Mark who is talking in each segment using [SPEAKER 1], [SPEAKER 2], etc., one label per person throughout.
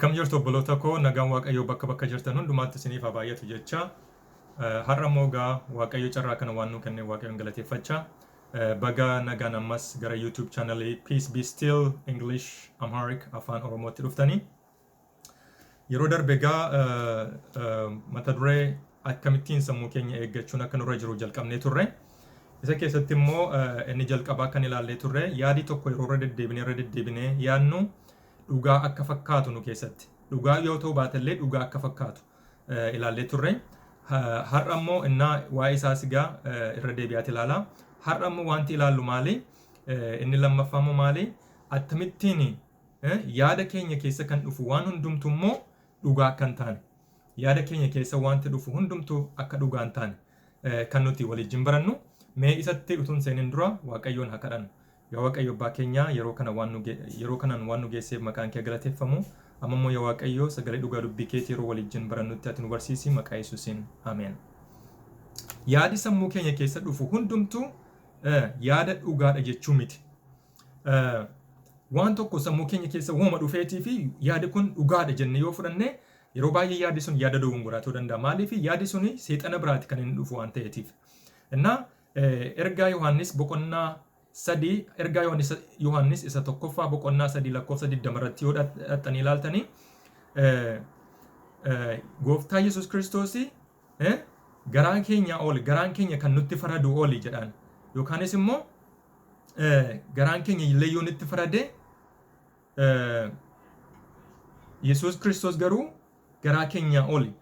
[SPEAKER 1] Akkam jirtu obboloota koo nagaan Waaqayyoo bakka jirtan hundumaatti isiniif haa baay'atu jecha har'a moogaa Waaqayyo carraa kana waan nu kennee Waaqayyoon galateeffachaa baga nagaan ammas gara YouTube channel Peace Be Still English Amharic afaan Oromootti dhuftanii yeroo darbe mata duree akkamittiin sammuu keenya eeggachuun akka nurra jiru jalqabnee turre isa keessatti immoo inni jalqabaa kan ilaallee turre yaadi tokko yeroo irra deddeebinee yaadnu dhugaa akka fakkaatu nu keessatti dhugaa yoo ta'u baatellee dhugaa akka fakkaatu ilaallee turre har'a immoo innaa waa'ee isaa sigaa irra deebi'aati ilaala har'a immoo wanti ilaallu maali inni lammaffaa immoo maali akkamittiin yaada keenya keessa kan dhufu waan hundumtu immoo dhugaa akka hin taane yaada keenya keessa wanti dhufu hundumtu akka dhugaa hin taane kan nuti waliin barannu mee isatti utuun seenin dura Waaqayyoon haa kadhannu. Yaa Waaqayyo abbaa keenya yeroo kanaan waan nu geesseef maqaan kee galateeffamu amma immoo yaa Waaqayyo sagalee dhugaa dubbii keetii yeroo waliin barannutti ati nu barsiisi maqaa Yesuusiin ameen. Yaadi sammuu keenya keessa dhufu hundumtu yaada dhugaadha jechuu miti. Waan tokko sammuu keenya keessa uuma dhufeetii fi yaadi kun dhugaadha jennee yoo fudhanne yeroo baay'ee yaadi sun yaada dogongoraa ta'uu danda'a. Maaliif yaadi suni seexana biraati kan inni dhufu waan ta'eetiif. Innaa ergaa Yohaannis boqonnaa sadii ergaa Yohaannis isa tokkoffaa boqonnaa sadii lakkoofsa 20 irratti yoo dhaxxanii ilaaltanii gooftaa Yesuus Kiristoos garaan keenya kan nutti faradu oli jedhaan yookaanis immoo garaan keenya illee yoo nutti farade Yesuus Kiristoos garuu garaa keenya oli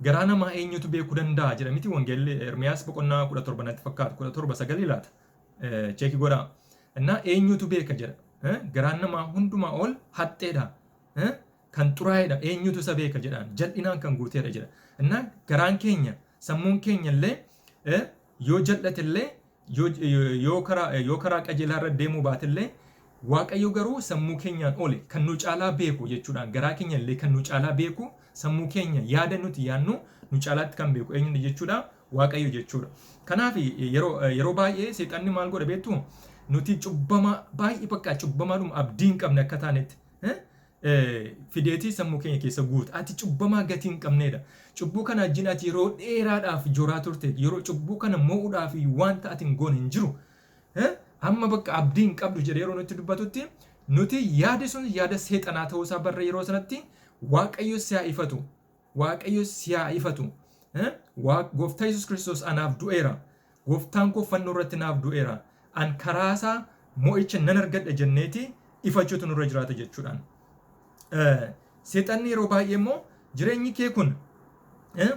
[SPEAKER 1] garaa namaa eenyutu beekuu danda'a jedhamiti wangeelli Ermiyaas boqonnaa 17 natti fakkaatu 17:9 ilaata. Cheekii godhaa. Innaa eenyutu beeka jedha. Garaan namaa hundumaa ol haxxeedha. Kan xuraa'eedha. Eenyutu isa beeka jedhaan. Jal'inaan kan guuteedha jedha. Innaa garaan keenya sammuun keenya illee yoo jal'ate illee yoo karaa qajeelaa irra deemuu baate illee Waaqayyo garuu sammuu keenyaan oli kan nu caalaa beeku jechuudhaan garaa keenya illee kan nu caalaa beeku sammuu keenya yaada nuti yaadnu nu caalaatti kan beeku eenyudha jechuudha. Waaqayyo jechuudha. Kanaaf yeroo baay'ee seexanni maal godha beektu nuti cubbama baay'ee bakka cubbamaadhuma abdii hin qabne akka taanetti fideetii sammuu keenya keessa guuta. Ati cubbamaa gatii hin qabneedha. Cubbuu kana wajjin ati yeroo dheeraadhaaf jooraa turte yeroo cubbuu kana mo'uudhaaf wanta ati hin goone hin jiru. Amma bakka abdii hin qabdu jedhee yeroo nutti dubbatutti nuti yaadi sun yaada seexanaa ta'uusaa barra yeroo sanatti Waaqayyo si haa ifatu. Waaqayyo si haa ifatu. Gooftaa Yesuus Kiristoos anaaf du'eera. Gooftaan koo fannoo irratti naaf du'eera. An karaasaa mo'icha nan argadha jenneeti ifachuutu nurra jiraata jechuudhaan. Seexanni yeroo baay'ee immoo jireenyi kee kun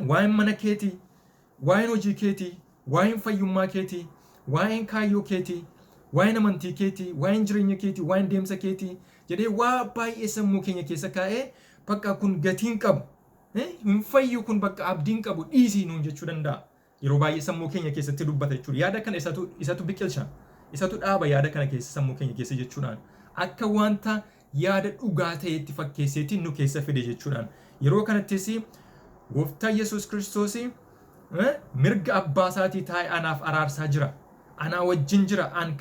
[SPEAKER 1] waa'een mana keetii, waa'een hojii keetii, waa'een fayyummaa keetii, waa'een kaayyoo keetii, waa'een amantii keetii, waa'een jireenya keetii, waa'een deemsa keetii jedhee waa baay'ee sammuu keenya keessa kaa'ee bakka kun gatiin qabu. Hin fayyu kun bakka abdiin qabu dhiisii nuun jechuu danda'a. Yeroo baay'ee sammuu keenya keessatti dubbata jechuudha. Yaada kana isatu biqilcha. Isatu dhaaba yaada kana keessa sammuu keenya keessa jechuudhaan. Akka wanta yaada dhugaa ta'etti fakkeesseetiin nu keessa fide jechuudhaan. Yeroo kanattis gooftaa Yesuus Kiristoos mirga abbaa isaatii taa'ee anaaf araarsaa jira. Anaa wajjin jira. An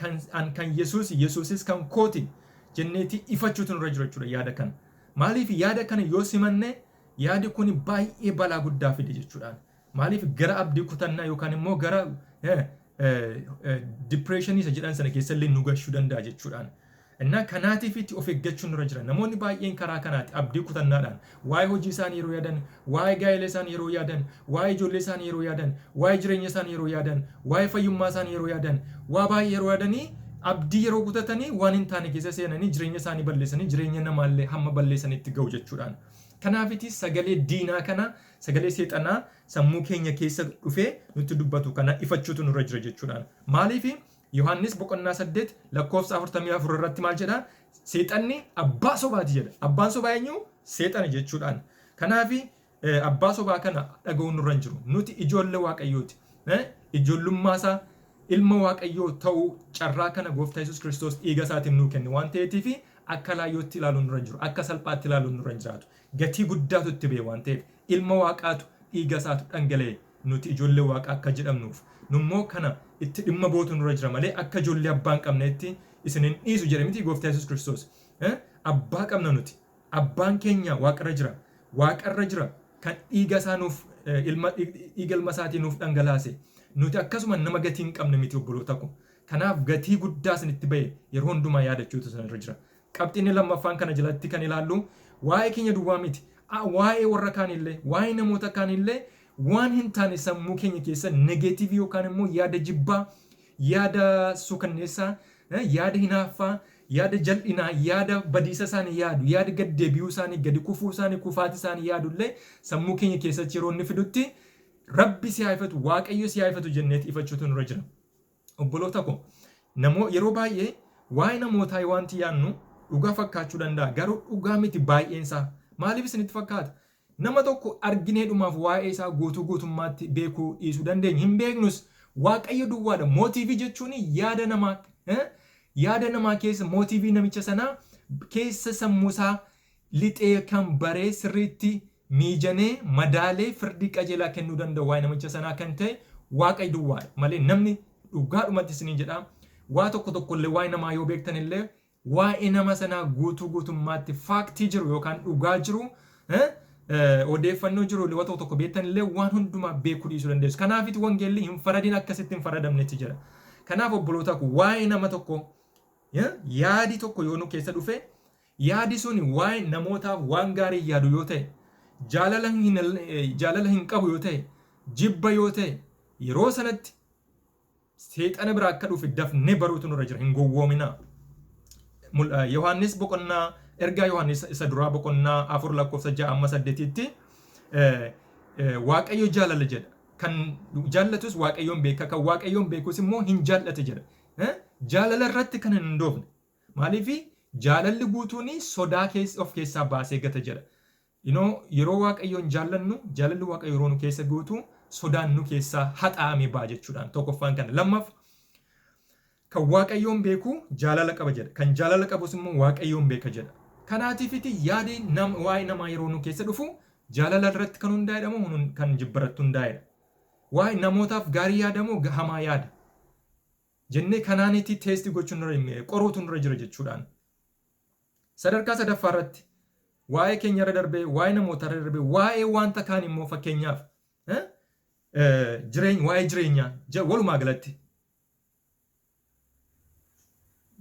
[SPEAKER 1] kan Yesuusis kan kooti jenneeti ifachuutu nurra jira jechuudha yaada kana. Maaliif yaada kana yoo simanne yaadi kun baay'ee balaa guddaa fide jechuudhaan. Maaliif gara abdii kutannaa yookaan immoo gara depressionii isa jedhan sana keessa illee nu gashuu danda'a jechuudhaan. Innaa kanaatiif itti of eeggachuun nurra jira. Namoonni baay'een karaa kanaatti abdii kutannaadhaan waa'ee hojii isaanii yeroo yaadan, waa'ee gaa'ela isaanii yeroo yaadan, waa'ee ijoollee isaanii yeroo yaadan, waa'ee jireenya isaanii yeroo yaadan, waa'ee fayyummaa isaanii yeroo yaadan, waa baay'ee yeroo yaadanii abdii yeroo kutatanii waan hin taane keessa seenanii jireenya isaanii balleessanii jireenya namaallee hamma balleessanitti ga'u jechuudhaan. Kanaafiti sagalee diinaa kana sagalee seexanaa sammuu keenya keessa dhufee nutti dubbatu kana ifachuutu nurra jira jechuudhaan. Maaliif Yohaannis boqonnaa 8 lakkoofsa 44 irratti maal jedha? Seexanni abbaa sobaati jedha. Abbaan sobaa eenyu? Seexana jechuudhaan. Kanaaf abbaa sobaa kana dhaga'uun nurra hin jiru. Nuti ijoollee Waaqayyooti. Ijoollummaa ilma Waaqayyoo ta'uu carraa kana gooftaa Yesuus Kiristoos dhiiga isaatiin nuu kenne waan ta'eetiif akka laayyootti ilaaluun nurra hin jiru. Akka salphaatti ilaaluun nurra hin jiraatu. Gatii guddaatu itti ba'e waan ta'eef ilma Waaqaatu dhiiga isaatu dhangala'e nuti ijoollee Waaqaa akka jedhamnuuf. Nummoo kana itti dhimma bootu nurra jira malee akka ijoollee abbaa hin qabneetti isinin dhiisu jedhe miti gooftaa Yesuus Kiristoos. Abbaa qabna nuti. Abbaan keenya waaqarra jira. Waaqarra jira kan dhiiga isaa nuuf dhiiga ilma isaatii nuuf dhangalaase. Nuti akkasuma nama gatii hin qabne miti obboloota ko. Kanaaf gatii guddaa isinitti ba'e yeroo hundumaa yaadachuutu sanarra jira. Qabxiin lammaffaan kana jalatti kan ilaallu waa'ee keenya duwwaa miti. Waa'ee warra kaanillee, waa'ee namoota kaanillee waan hin taane sammuu keenya keessa negeetiivii yookaan immoo yaada jibbaa, yaada suukanneessaa, yaada hinaaffaa, yaada jal'inaa, yaada badiisa isaanii yaadu, yaada gad deebi'uu isaanii, gadi kufuu isaanii, kufaati isaanii yaadullee sammuu keenya keessatti yeroo inni fidutti Rabbi si haifatu, Waaqayyo si haifatu jenneeti ifachuutu nurra jira. Obboloota ko, yeroo baay'ee waa'ee namootaa wanti yaadnu dhugaa fakkaachuu danda'a. Garuu dhugaa miti baay'eensaa. Maaliif isinitti fakkaata? Nama tokko argineedhumaaf waa'ee isaa guutummaatti beekuu dhiisuu dandeenya. Hin beeknus Waaqayyo duwwaadha. Mootiivii jechuun yaada namaa keessa mootiivii namicha sanaa keessa sammuusaa lixee kan baree sirriitti miijanee madaalee firdii qajeelaa kennuu danda'u waa'ee namicha sanaa kan ta'e Waaqayyo duwwaadha. Malee namni dhugaadhumatti isiniin jedhaa waa tokkollee waa'ee namaa yoo beektan illee waa'ee nama sanaa guutummaatti faaktii jiru yookaan dhugaa jiru odeeffannoo jiru waan tokko beektan illee waan hundumaa beekuu dhiisuu dandeessu. Kanaafiti wangeelli hin faradin akkasitti hin faradamnetti jira. Kanaaf obboloota ko waa'ee nama tokko yaadi tokko yoo nu keessa dhufe yaadi suni waa'ee namootaaf waan gaarii yaadu yoo ta'e jaalala hin qabu yoo ta'e jibba yoo ta'e yeroo sanatti seexana biraa akka dhufe dafnee baruutu nurra jira. Hin gowwoominaa. Yohaannis boqonnaa ergaa Yohaannis isa duraa boqonnaa 4:6-8tti Waaqayyo jaalala jedha. Kan jaallatus Waaqayyoon beeka, kan Waaqayyoon beekus immoo hin jaallate jedha. Jaalala irratti kan hin doofne. Maaliif jaalalli guutuun sodaa of keessaa baasee gata jedha. Yeroo Waaqayyoon jaallannu, jaalalli Waaqayyo yeroo nu keessa guutu sodaan nu keessaa haxaame ba'a jechuudhaan. Tokkoffaan kana. Lammaffaa kan Waaqayyoon beeku jaalala qaba jedha. Kan jaalala qabus immoo Waaqayyoon beeka jedha. Kanaatiifiti yaadi waa'ee namaa yeroo nu keessa dhufu jaalala irratti kan hundaa'edha moo kan jibba irratti hundaa'edha? Waa'ee namootaaf gaarii yaadamoo hamaa yaada? Jennee kanaanitti teestii gochuun qoruutu nurra jira jechuudhaan. Sadarkaa sadaffaa irratti waa'ee keenya irra darbee, waa'ee namoota irra darbee, waa'ee wanta kaan immoo fakkeenyaaf waa'ee jireenyaa walumaa galatti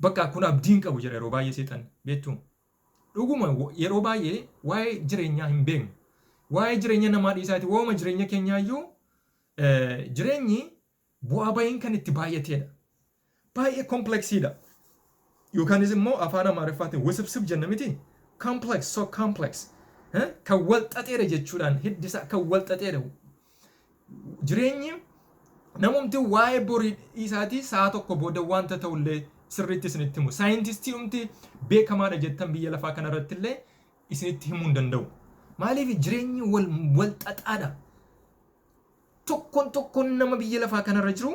[SPEAKER 1] bakka kun abdiin qabu jira yeroo baay'ee seexan beektu. Dhuguma yeroo baay'ee waa'ee jireenyaa hin beeknu. Waa'ee jireenya namaa dhiisaati wooma jireenya keenyaayyuu jireenyi bu'aa ba'iin kan itti baay'ateedha. Baay'ee kompleksiidha. Yookaanis immoo afaan Amaariffaatiin wisibsib jenna miti. Complex, so complex. Kan wal xaxeera jechuudhaan hiddisaa kan wal xaxeera. Jireenyi namumti waa'ee borii isaatii sa'a tokko booda wanta ta'ullee sirriitti isinitti himu. Saayintistii dhumti beekamaadha jettan biyya lafaa kanarratti illee isinitti himuu hin danda'u. Maaliif jireenyi wal xaxaadha. Tokkoon nama biyya lafaa kanarra jiru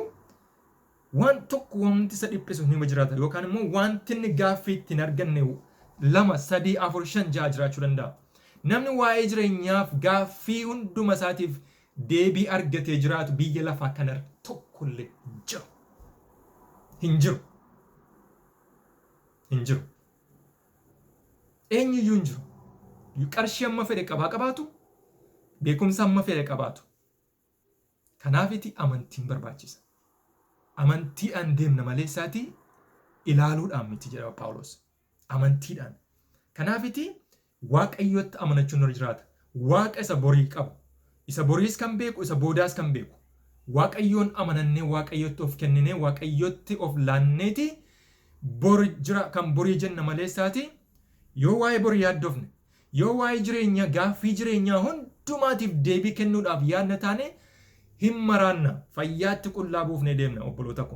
[SPEAKER 1] waan tokko wanti isa dhiphisu nima jiraata yookaan immoo wanti inni gaaffii ittiin arganne 2, 3, 4, 5, 6 jiraachuu danda'a. Namni waa'ee jireenyaaf gaaffii hunduma isaatiif deebii argatee jiraatu biyya lafaa kanarra tokkollee hin jiru. Eenyuyyuu hin jiru. Qarshii amma fedhe qabaatu, beekumsa amma fedhe qabaatu. Kanaafiti amantiin barbaachisa. Amantiidhaan deemna malee isaatii ilaaluudhaan miti jedha Phaawulos. Amantiidhaan. Kanaafiti Waaqayyotti amanachuun nurra jiraata. Waaqa isa borii qabu. Isa boriis kan beeku, isa boodaas kan beeku. Waaqayyoon amanannee Waaqayyotti of kenninee Waaqayyotti of laanneeti kan borii jenna malee isaatii yoo waa'ee borii yaaddofne, yoo waa'ee jireenyaa gaaffii jireenyaa hundumaatiif deebii kennuudhaaf yaadna taane hin maraanna fayyaatti qullaa buufnee deemna obboloota ko.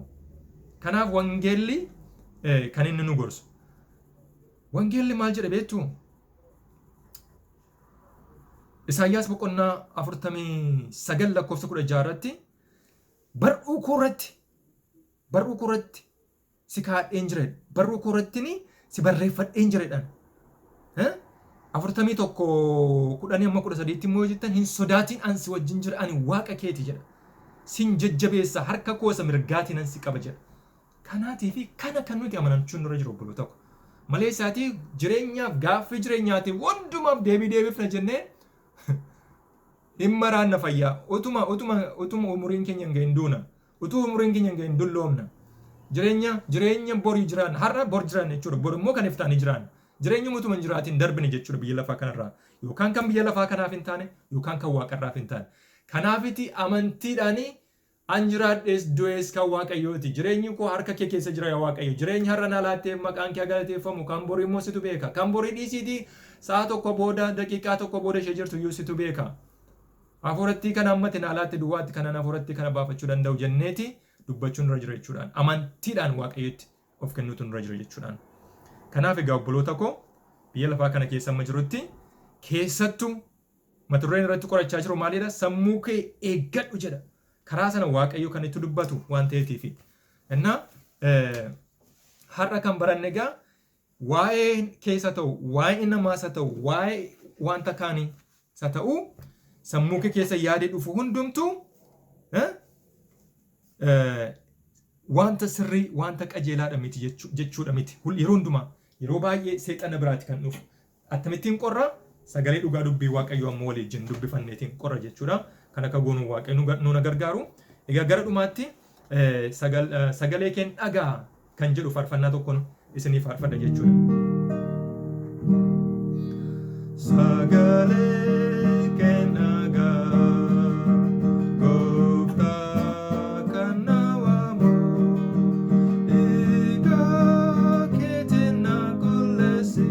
[SPEAKER 1] Kanaaf wangeelli kan inni nu gorsu. Wangeelli maal jedha beektu? Isaayyaas boqonnaa 49:16 irratti bar'uu koorratti si kaadheen jireedha. Bar'uu koorratti si barreeffadheen jireedhaan. 41:10-13 immoo jettan hin sodaatiin ani si wajjin jira ani waaqa keeti jedha. Sin jajjabeessa harka koo isa mirgaatiin ani si qaba jedha. Kanaatiifi kana kan nuti amanachuun nurra jiru obboloota ko. malee isaatii jireenyaaf gaaffii jireenyaati hundumaaf deebifna jennee dhimma raanna fayyaa utuma umuriin keenya hin gahin duuna utuu umuriin keenya hin gahin dulloomna jireenya borii jiraan har'a bor jiraan jechuudha bor immoo kan iftaanii jiraan jireenya utuma hin jiraatiin darbine jechuudha biyya lafaa kanarraa yookaan kan biyya lafaa kanaaf hin taane yookaan kan waaqarraaf hin taane kanaafiti amantiidhaanii an jiraadhes du'es kan waaqayyooti jireenyi koo harka kee keessa jira yaa waaqayyo jireenya har'a na laatteef maqaan kee galateeffamu kan borii immoo situ beeka kan borii dhiisiitii sa'a tokko booda daqiiqaa tokko booda ishee jirtu iyyuu situ beeka hafuuratti kana ammatti na laatti duwwaatti kanan hafuuratti kana baafachuu danda'u jenneeti dubbachuun irra jira jechuudhaan amantiidhaan waaqayyotti of kennuutu irra jira jechuudhaan kanaaf egaa obboloota koo biyya lafaa kana keessa amma jirutti keessattuu mata dureen irratti qorachaa jiru maalidha sammuu kee eeggadhu jedha karaa sana waaqayyo kan itti dubbatu waan ta'eetiifi innaa har'a kan baranne egaa waa'ee keessa ta'u waa'ee namaas haa ta'u waa'ee wanta kaanii isa ta'u sammuu kee keessa yaadee dhufu hundumtuu wanta sirrii wanta qajeelaadha miti jechuudha miti yeroo hundumaa yeroo baay'ee seexana biraati kan dhufu akkamittiin qorra sagalee dhugaa dubbii waaqayyo ammoo waliin dubbifanneetiin qorra jechuudha kan akka goonuu waaqayyo nu gargaaru egaa gara dhumaatti sagalee keen dhagaa kan jedhu faarfannaa tokkoon isinii faarfadha jechuudha. Sagalee keen dhagaa gooftaa kan nawaamu egaa keetiin na qulleessi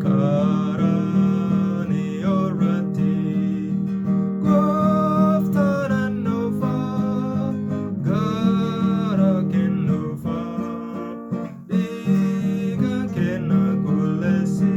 [SPEAKER 1] karaa ni irratti gooftaan nuufa gara kennuufa egaa kenna qulleessi.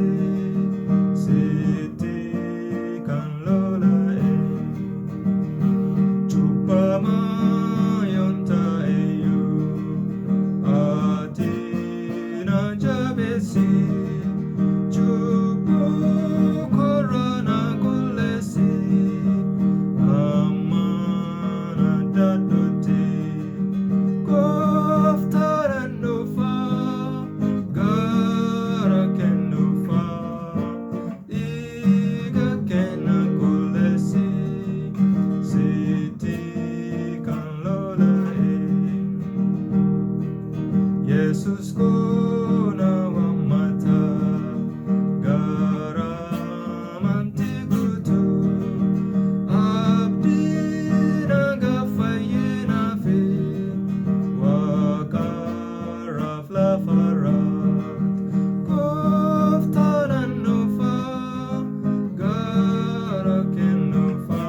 [SPEAKER 1] Jesus kuna wamata gara mantigutu abdi naga fayena fi wakaraf lafarat koftaran nufa gara kenufa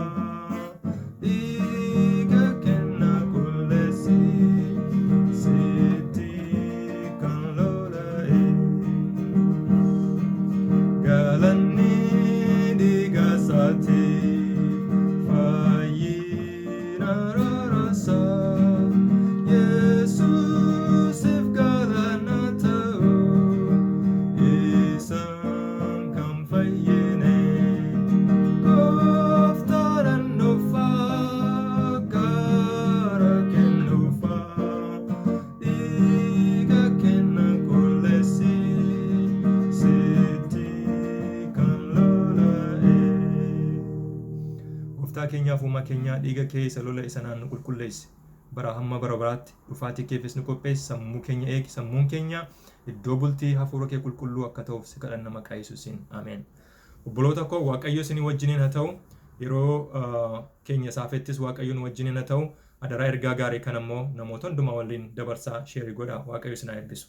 [SPEAKER 1] iga kenna kulesi keenyaaf uumaa keenya dhiiga kee isa lola isa naannu qulqulleessi bara hamma bara baraatti dhufaatii keefis nu qopheessi sammuu keenya eegi sammuun keenya iddoo bultii hafuura kee qulqulluu akka ta'uuf si kadhanna maqaa Yesuusiin ameen. Obboloota koo waaqayyo isinii wajjiniin haa ta'u yeroo keenya saafettis waaqayyo nu wajjiniin haa ta'u adaraa ergaa gaarii kan ammoo namoota hundumaa waliin dabarsaa sheerii godhaa waaqayyo isin haa eebbisu.